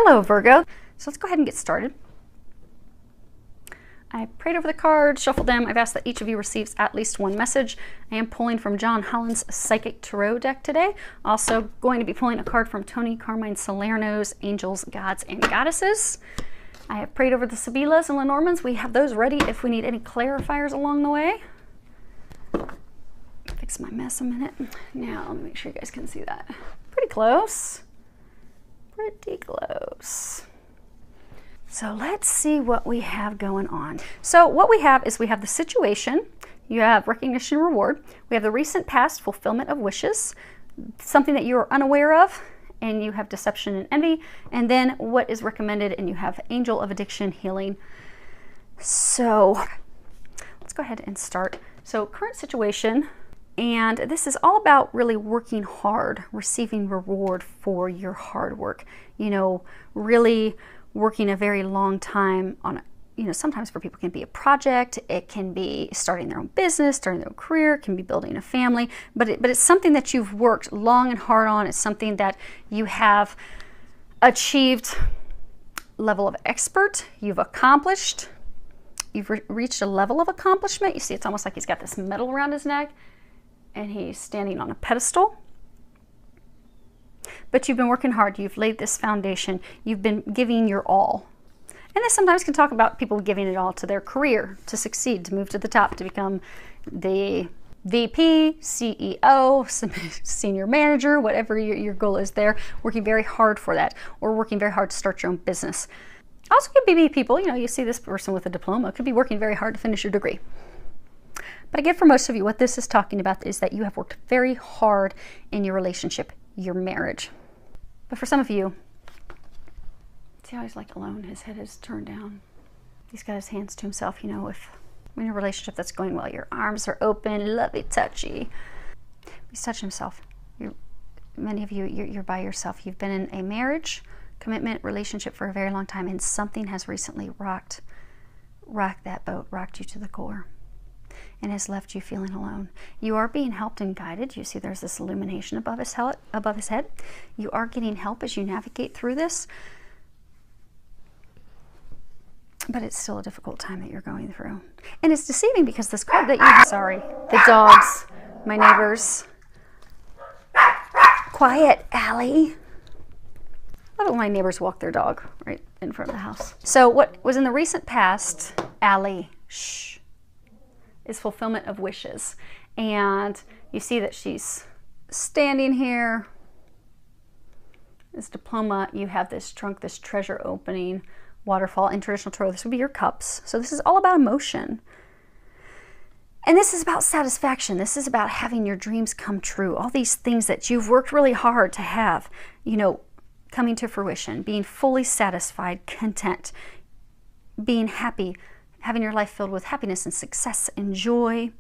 Hello, Virgo. So let's go ahead and get started. I prayed over the cards, shuffled them. I've asked that each of you receives at least one message. I am pulling from John Holland's Psychic Tarot deck today. Also going to be pulling a card from Tony Carmine Salerno's Angels, Gods, and Goddesses. I have prayed over the Sibilas and Lenormands. We have those ready if we need any clarifiers along the way. Fix my mess a minute. Now, let me make sure you guys can see that. Pretty close. Pretty close. So let's see what we have going on. So what we have is we have the situation, you have recognition and reward, we have the recent past fulfillment of wishes, something that you are unaware of, and you have deception and envy, and then what is recommended, and you have angel of addiction, healing. So let's go ahead and start. So current situation, and this is all about really working hard, receiving reward for your hard work, you know, really working a very long time on, you know, sometimes for people it can be a project, it can be starting their own business, starting their own career, it can be building a family, but it's something that you've worked long and hard on. It's something that you have achieved level of expert, you've accomplished, you've reached a level of accomplishment. You see, it's almost like he's got this medal around his neck and he's standing on a pedestal. But you've been working hard, you've laid this foundation, you've been giving your all. And this sometimes can talk about people giving it all to their career, to succeed, to move to the top, to become the VP, CEO, senior manager, whatever your goal is there, working very hard for that, or working very hard to start your own business. Also could be people, you know, you see this person with a diploma, could be working very hard to finish your degree. But again, for most of you, what this is talking about is that you have worked very hard in your relationship, your marriage. But for some of you, see how he's like alone, his head is turned down. He's got his hands to himself, you know, if in a relationship that's going well, your arms are open, lovey touchy. He's touching himself. Many of you, you're by yourself. You've been in a marriage, commitment, relationship for a very long time, and something has recently rocked that boat, rocked you to the core, and has left you feeling alone. You are being helped and guided. You see there's this illumination above his head. You are getting help as you navigate through this. But it's still a difficult time that you're going through. And it's deceiving because this card that you have, sorry, the dogs, my neighbors. Quiet, Allie. I love it when my neighbors walk their dog right in front of the house. So what was in the recent past, Allie, shh, is fulfillment of wishes. And you see that she's standing here. This diploma, you have this trunk, this treasure opening, waterfall. In traditional tarot, this would be your cups. So this is all about emotion. And this is about satisfaction. This is about having your dreams come true. All these things that you've worked really hard to have, you know, coming to fruition, being fully satisfied, content, being happy, having your life filled with happiness and success and joy,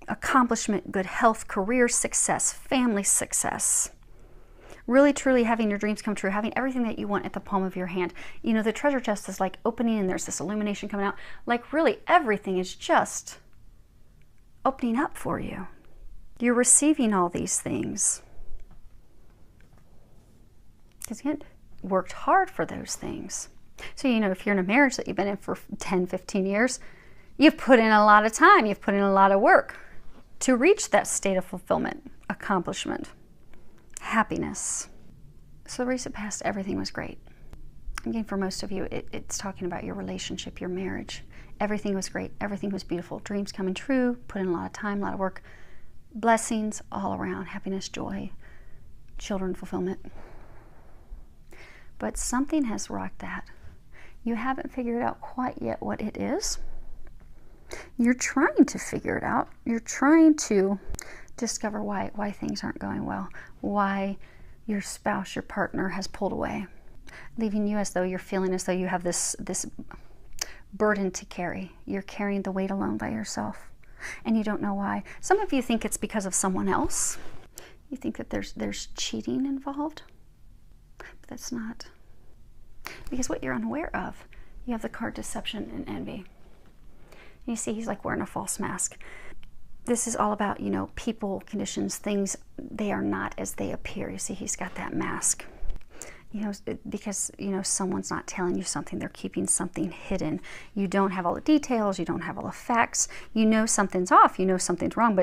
accomplishment, good health, career success, family success. Really, truly having your dreams come true, having everything that you want at the palm of your hand. You know, the treasure chest is like opening and there's this illumination coming out. Like really everything is just opening up for you. You're receiving all these things. Because you worked hard for those things. So, you know, if you're in a marriage that you've been in for 10, 15 years, you've put in a lot of time, you've put in a lot of work to reach that state of fulfillment, accomplishment, happiness. So the recent past, everything was great. Again, for most of you, it's talking about your relationship, your marriage. Everything was great. Everything was beautiful. Dreams coming true, put in a lot of time, a lot of work. Blessings all around, happiness, joy, children, fulfillment. But something has rocked that. You haven't figured out quite yet what it is. You're trying to figure it out. You're trying to discover why things aren't going well, why your spouse, your partner has pulled away, leaving you as though you're feeling as though you have this burden to carry. You're carrying the weight alone by yourself, and you don't know why. Some of you think it's because of someone else. You think that there's cheating involved, but that's not. Because what you're unaware of, you have the card deception and envy. You see he's like wearing a false mask. This is all about, you know, people, conditions, things, they are not as they appear. You see he's got that mask. because, someone's not telling you something, they're keeping something hidden. You don't have all the details, you don't have all the facts, something's off, something's wrong,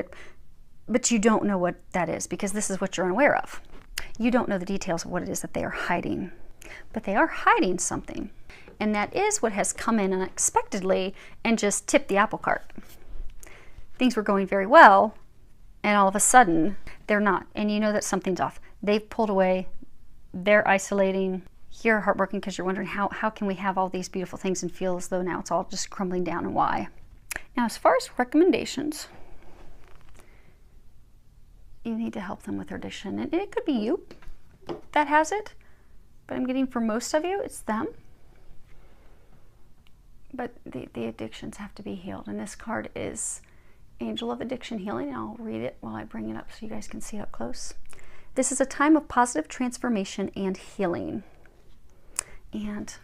but you don't know what that is, because this is what you're unaware of. You don't know the details of what it is that they are hiding, but they are hiding something. And that is what has come in unexpectedly and just tipped the apple cart. Things were going very well, and all of a sudden, they're not. And you know that something's off. They've pulled away. They're isolating. You're heartbroken because you're wondering, how can we have all these beautiful things and feel as though now it's all just crumbling down, and why? Now, as far as recommendations, you need to help them with their addiction. And it could be you that has it, but I'm getting for most of you, it's them. But the addictions have to be healed. And this card is Angel of Addiction Healing. I'll read it while I bring it up so you guys can see it up close. This is a time of positive transformation and healing. And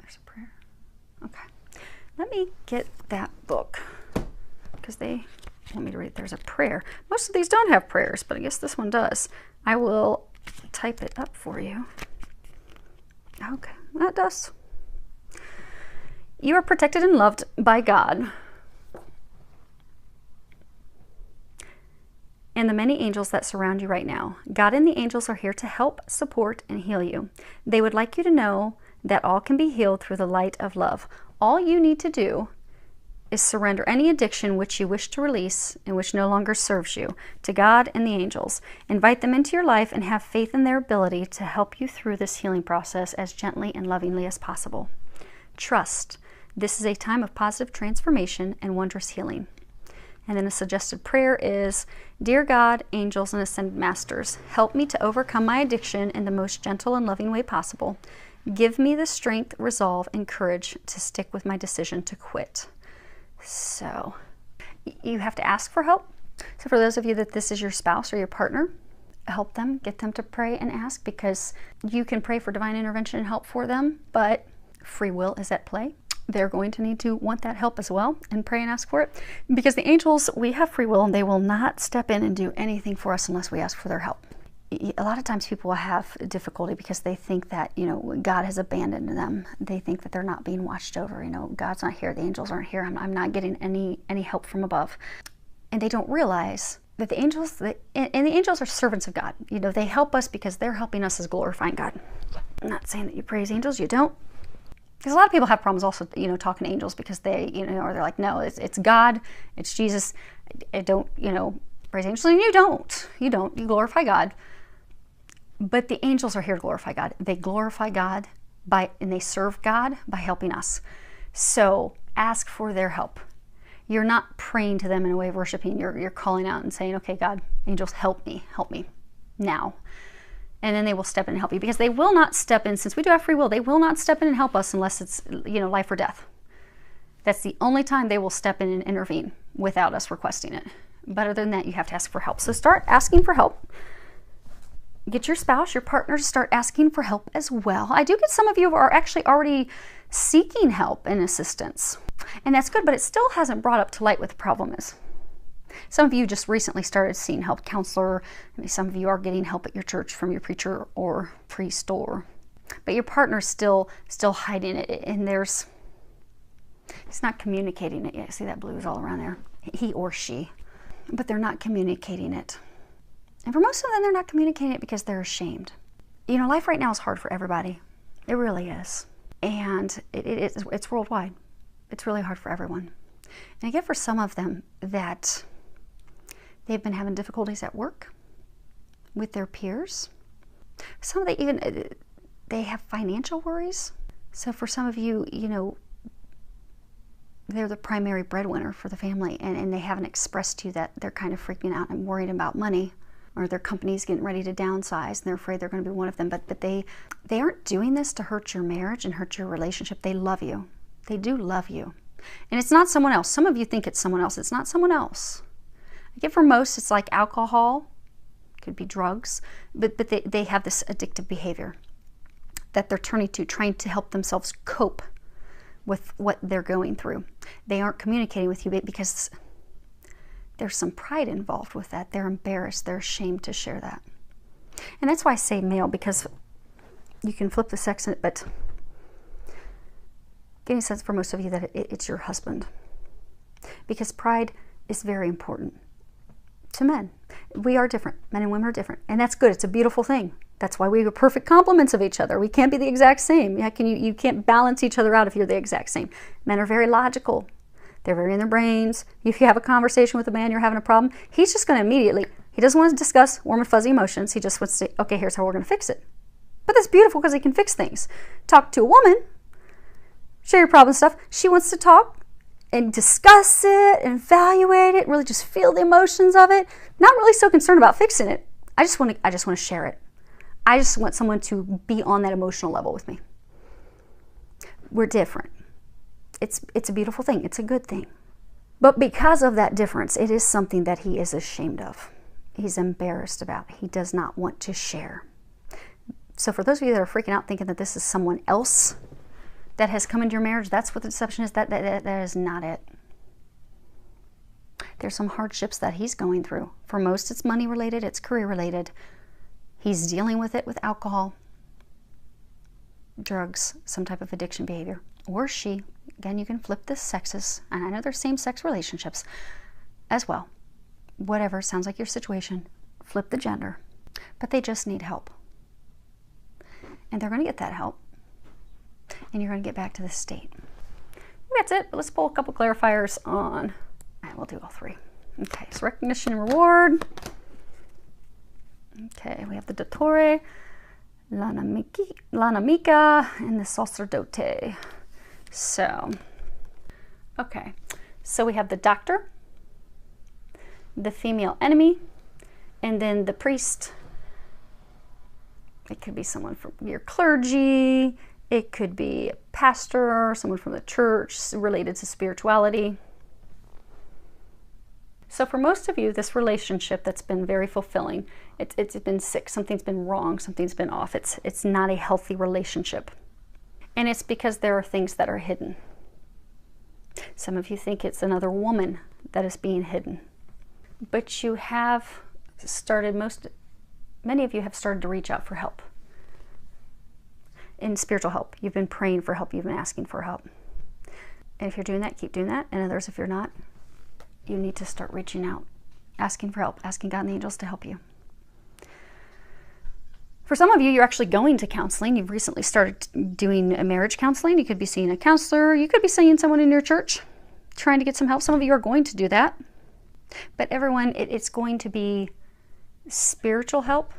there's a prayer. Okay. Let me get that book, because they want me to read. There's a prayer. Most of these don't have prayers, but I guess this one does. I will type it up for you. Okay, that does. You are protected and loved by God and the many angels that surround you right now. God and the angels are here to help, support, and heal you. They would like you to know that all can be healed through the light of love. All you need to do is surrender any addiction which you wish to release and which no longer serves you to God and the angels. Invite them into your life and have faith in their ability to help you through this healing process as gently and lovingly as possible. Trust. This is a time of positive transformation and wondrous healing. And then a suggested prayer is, Dear God, angels, and ascended masters, help me to overcome my addiction in the most gentle and loving way possible. Give me the strength, resolve, and courage to stick with my decision to quit. So you have to ask for help. So for those of you that this is your spouse or your partner, help them, get them to pray and ask, because you can pray for divine intervention and help for them, but free will is at play. They're going to need to want that help as well and pray and ask for it, because the angels, we have free will, and they will not step in and do anything for us unless we ask for their help. A lot of times people will have difficulty because they think that, God has abandoned them. They think that they're not being watched over. God's not here. The angels aren't here. I'm not getting any help from above. And they don't realize that the angels, and the angels are servants of God. They help us because they're helping us as glorifying God. I'm not saying that you praise angels. You don't. Because a lot of people have problems also, talking to angels, because they, or they're like, no, it's God, it's Jesus. I don't, praise angels. And you don't. You glorify God. But the angels are here to glorify God. They glorify God and they serve God by helping us. So ask for their help. You're not praying to them in a way of worshiping. You're calling out and saying, okay, God, angels, help me now. And then they will step in and help you, because they will not step in, since we do have free will, they will not step in and help us unless it's, life or death. That's the only time they will step in and intervene without us requesting it. But other than that, you have to ask for help. So start asking for help. Get your spouse, your partner, to start asking for help as well. I do get some of you who are actually already seeking help and assistance. And that's good, but it still hasn't brought up to light what the problem is. Some of you just recently started seeing help counselor. Some of you are getting help at your church from your preacher or priest, but your partner's still hiding it, and he's not communicating it yet. See that blue is all around there. He or she, but they're not communicating it. And for most of them, they're not communicating it because they're ashamed. Life right now is hard for everybody. It really is, and it's worldwide. It's really hard for everyone. And I get for some of them that they've been having difficulties at work with their peers. Some of them they have financial worries. So for some of you, they're the primary breadwinner for the family, and they haven't expressed to you that they're kind of freaking out and worried about money, or their company's getting ready to downsize and they're afraid they're going to be one of them. But they aren't doing this to hurt your marriage and hurt your relationship. They love you. They do love you. And it's not someone else. Some of you think it's someone else. It's not someone else. I get for most, it's like alcohol, could be drugs, but they have this addictive behavior that they're turning to, trying to help themselves cope with what they're going through. They aren't communicating with you because there's some pride involved with that. They're embarrassed. They're ashamed to share that. And that's why I say male, because You can flip the sex in it, but getting a sense for most of you that it's your husband. Because pride is very important to men. We are different. Men and women are different. And that's good. It's a beautiful thing. That's why we are perfect complements of each other. We can't be the exact same. You can't balance each other out if you're the exact same. Men are very logical. They're very in their brains. If you have a conversation with a man, you're having a problem, he's just going to immediately, he doesn't want to discuss warm and fuzzy emotions. He just wants to say, okay, here's how we're going to fix it. But that's beautiful because he can fix things. Talk to a woman, share your problem stuff. She wants to talk and discuss it and evaluate it, really just feel the emotions of it. Not really so concerned about fixing it. I just want to share it. I just want someone to be on that emotional level with me. We're different. It's a beautiful thing. It's a good thing. But because of that difference, it is something that he is ashamed of. He's embarrassed about. He does not want to share. So for those of you that are freaking out thinking that this is someone else that has come into your marriage, that's what the deception is. That is not it. There's some hardships that he's going through. For most, it's money related. It's career related. He's dealing with it with alcohol, drugs, some type of addiction behavior. Or she. Again, you can flip the sexes. And I know there's same-sex relationships as well. Whatever sounds like your situation, flip the gender. But they just need help. And they're going to get that help. And you're going to get back to this state. That's it. Let's pull a couple clarifiers on. And we'll do all three. Okay, so recognition and reward. Okay, we have the Dottore, l'Anamica, and the Sacerdote. So, okay. So we have the doctor, the female enemy, and then the priest. It could be someone from your clergy. It could be a pastor, someone from the church related to spirituality. So for most of you, this relationship that's been very fulfilling, it's been sick, something's been wrong, something's been off. It's not a healthy relationship. And it's because there are things that are hidden. Some of you think it's another woman that is being hidden. But you have started, many of you have started to reach out for help. In spiritual help. You've been praying for help. You've been asking for help. And if you're doing that, keep doing that. And others, if you're not, you need to start reaching out, asking for help, asking God and the angels to help you. For some of you, you're actually going to counseling. You've recently started doing a marriage counseling. You could be seeing a counselor. You could be seeing someone in your church trying to get some help. Some of you are going to do that. But everyone, it's going to be spiritual help.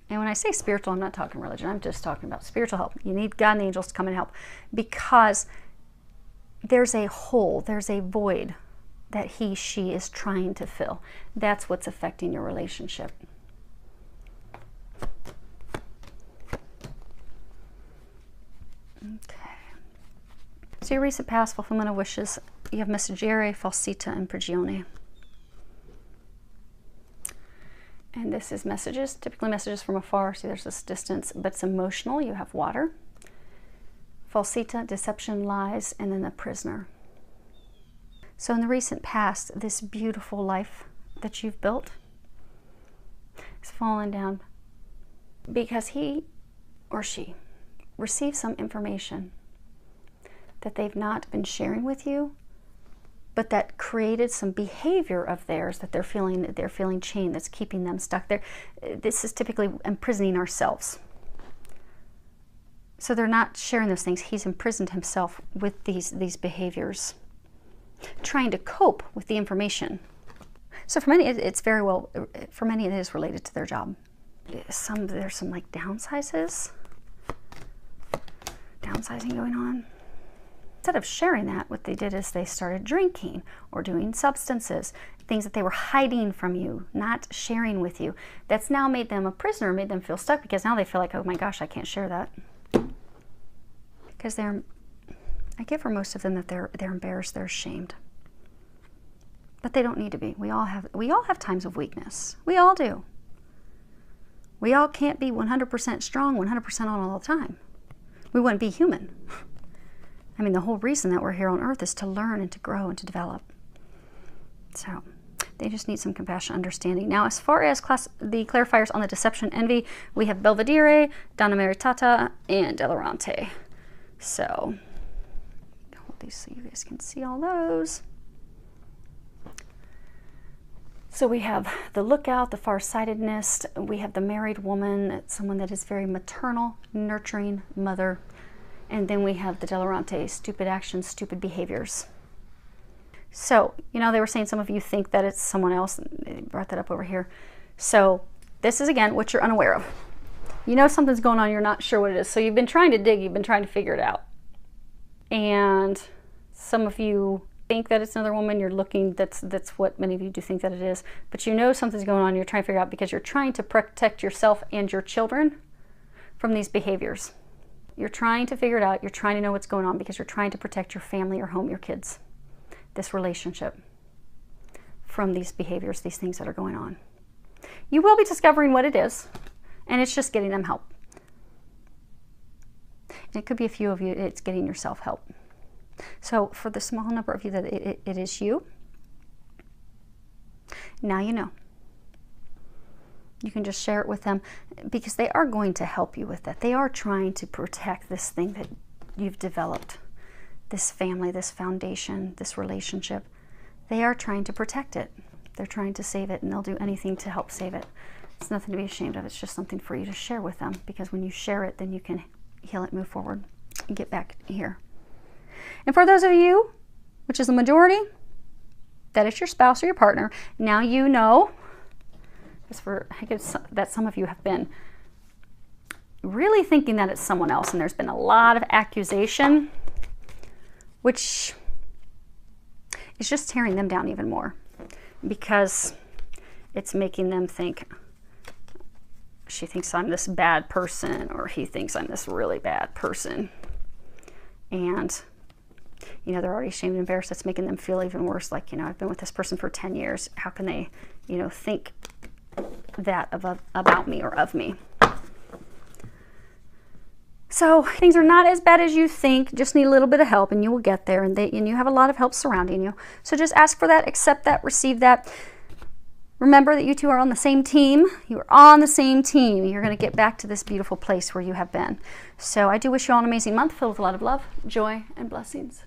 And when I say spiritual, I'm not talking religion. I'm just talking about spiritual help. You need God and the angels to come and help because there's a hole, there's a void that she is trying to fill. That's what's affecting your relationship. Okay. So your recent past, fulfillment of wishes, you have Messaggere, Falsita, and Prigione. And this is messages, typically messages from afar. See, there's this distance, but it's emotional. You have water. Falsita, deception, lies, and then the prisoner. So in the recent past, this beautiful life that you've built is fallen down because he or she received some information that they've not been sharing with you, but that created some behavior of theirs that they're feeling chained, that's keeping them stuck there. This is typically imprisoning ourselves. So they're not sharing those things. He's imprisoned himself with these behaviors, trying to cope with the information. So for many, it's very well, for many it is related to their job. There's some like downsizing going on. Instead of sharing that, what they did is they started drinking or doing substances, things that they were hiding from you, not sharing with you. That's now made them a prisoner, made them feel stuck because now they feel like, oh my gosh, I can't share that. Because I get for most of them that they're embarrassed, they're ashamed. But they don't need to be. We all have times of weakness. We all do. We all can't be 100% strong 100% on all the time. We wouldn't be human. The whole reason that we're here on earth is to learn and to grow and to develop. So, They just need some compassion, understanding. Now, as far as the clarifiers on the deception, envy, we have Belvedere, Donna Maritata, and Delarante. So, hold these so you guys can see all those. So we have the lookout, the farsightedness. We have the married woman, someone that is very maternal, nurturing mother. And then we have the Delarante, stupid actions, stupid behaviors. So, you know, they were saying some of you think that it's someone else. They brought that up over here. So this is, again, what you're unaware of. You know something's going on, you're not sure what it is. So you've been trying to dig, you've been trying to figure it out. And some of you think that it's another woman, you're looking, that's what many of you do think that it is, but you know something's going on, you're trying to figure out because you're trying to protect yourself and your children from these behaviors. You're trying to figure it out, you're trying to know what's going on because you're trying to protect your family, your home, your kids, this relationship from these behaviors, these things that are going on. You will be discovering what it is, and it's just getting them help. And it could be a few of you, it's getting yourself help. So for the small number of you that it is you, now you know. You can just share it with them because they are going to help you with that. They are trying to protect this thing that you've developed, this family, this foundation, this relationship. They are trying to protect it. They're trying to save it, and they'll do anything to help save it. It's nothing to be ashamed of. It's just something for you to share with them because when you share it, then you can heal it, move forward, and get back here. And for those of you, which is the majority, that is your spouse or your partner, now you know, I guess that some of you have been really thinking that it's someone else, and there's been a lot of accusation, which is just tearing them down even more because it's making them think, she thinks I'm this bad person, or he thinks I'm this really bad person. And you know, they're already ashamed and embarrassed. It's making them feel even worse. Like, you know, I've been with this person for 10 years. How can they, you know, think that about me or of me? So things are not as bad as you think. Just need a little bit of help and you will get there. And you have a lot of help surrounding you. So just ask for that, accept that, receive that. Remember that you two are on the same team. You are on the same team. You're going to get back to this beautiful place where you have been. So I do wish you all an amazing month filled with a lot of love, joy, and blessings.